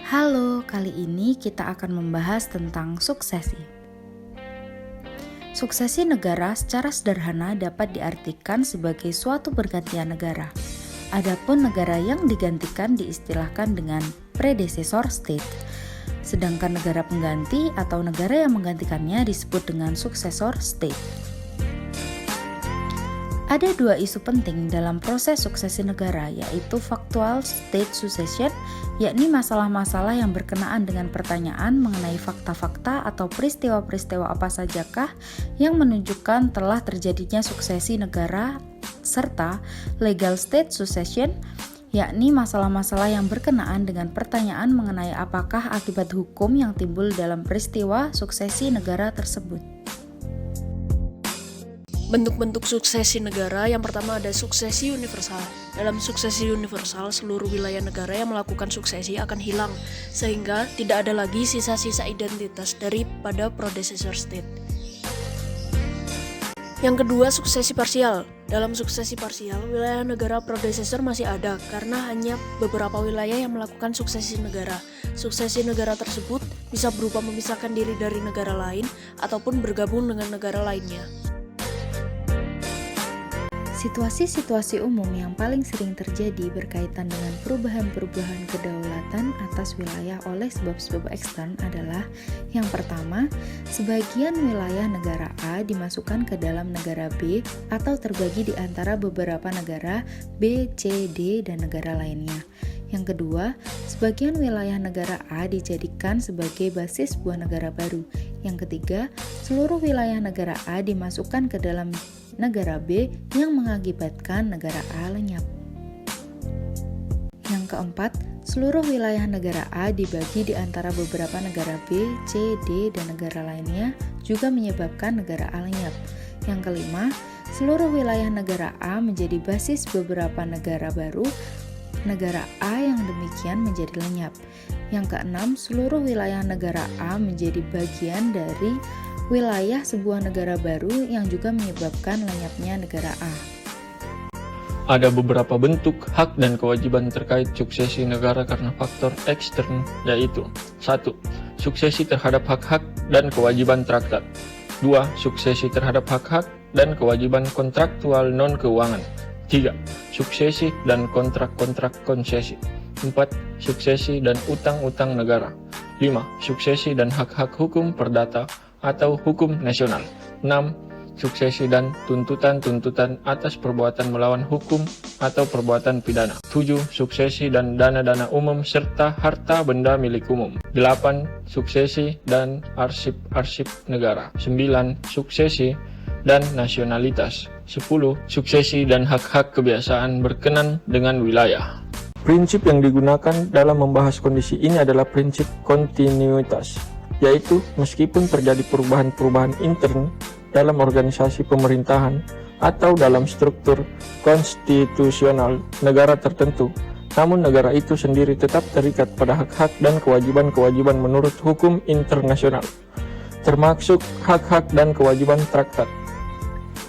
Halo, kali ini kita akan membahas tentang suksesi. Suksesi negara secara sederhana dapat diartikan sebagai suatu pergantian negara. Adapun negara yang digantikan diistilahkan dengan predecessor state. Sedangkan negara pengganti atau negara yang menggantikannya disebut dengan successor state. Ada dua isu penting dalam proses suksesi negara, yaitu factual state succession, yakni masalah-masalah yang berkenaan dengan pertanyaan mengenai fakta-fakta atau peristiwa-peristiwa apa sajakah yang menunjukkan telah terjadinya suksesi negara, serta legal state succession, yakni masalah-masalah yang berkenaan dengan pertanyaan mengenai apakah akibat hukum yang timbul dalam peristiwa suksesi negara tersebut. Bentuk-bentuk suksesi negara yang pertama ada suksesi universal. Dalam suksesi universal, seluruh wilayah negara yang melakukan suksesi akan hilang, sehingga tidak ada lagi sisa-sisa identitas daripada predecessor state. Yang kedua, suksesi parsial. Dalam suksesi parsial, wilayah negara predecessor masih ada karena hanya beberapa wilayah yang melakukan suksesi negara. Suksesi negara tersebut bisa berupa memisahkan diri dari negara lain ataupun bergabung dengan negara lainnya. Situasi-situasi umum yang paling sering terjadi berkaitan dengan perubahan-perubahan kedaulatan atas wilayah oleh sebab-sebab ekstern adalah: yang pertama, sebagian wilayah negara A dimasukkan ke dalam negara B atau terbagi di antara beberapa negara B, C, D, dan negara lainnya. Yang kedua, sebagian wilayah negara A dijadikan sebagai basis sebuah negara baru. Yang ketiga, seluruh wilayah negara A dimasukkan ke dalam negara B yang mengakibatkan negara A lenyap. Yang keempat, seluruh wilayah negara A dibagi di antara beberapa negara B, C, D, dan negara lainnya juga menyebabkan negara A lenyap. Yang kelima, seluruh wilayah negara A menjadi basis beberapa negara baru. Negara A yang demikian menjadi lenyap. Yang keenam, seluruh wilayah negara A menjadi bagian dari wilayah sebuah negara baru yang juga menyebabkan lenyapnya negara A. Ada beberapa bentuk hak dan kewajiban terkait suksesi negara karena faktor ekstern, yaitu 1. Suksesi terhadap hak-hak dan kewajiban traktat. 2. Suksesi terhadap hak-hak dan kewajiban kontraktual non-keuangan. 3. Suksesi dan kontrak-kontrak konsesi. 4. Suksesi dan utang-utang negara. 5. Suksesi dan hak-hak hukum perdata atau hukum nasional. 6. Suksesi dan tuntutan-tuntutan atas perbuatan melawan hukum atau perbuatan pidana. 7. Suksesi dan dana-dana umum serta harta benda milik umum. 8. Suksesi dan arsip-arsip negara. 9. Suksesi dan nasionalitas. 10. Suksesi dan hak-hak kebiasaan berkenan dengan wilayah. Prinsip yang digunakan dalam membahas kondisi ini adalah prinsip kontinuitas, yaitu meskipun terjadi perubahan-perubahan intern dalam organisasi pemerintahan atau dalam struktur konstitusional negara tertentu, namun negara itu sendiri tetap terikat pada hak-hak dan kewajiban-kewajiban menurut hukum internasional, termasuk hak-hak dan kewajiban traktat.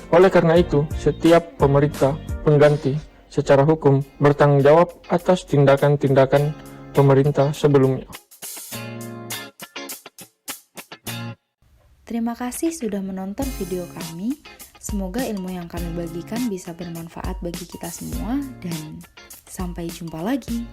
Oleh karena itu, setiap pemerintah pengganti secara hukum bertanggung jawab atas tindakan-tindakan pemerintah sebelumnya. Terima kasih sudah menonton video kami. Semoga ilmu yang kami bagikan bisa bermanfaat bagi kita semua, dan sampai jumpa lagi.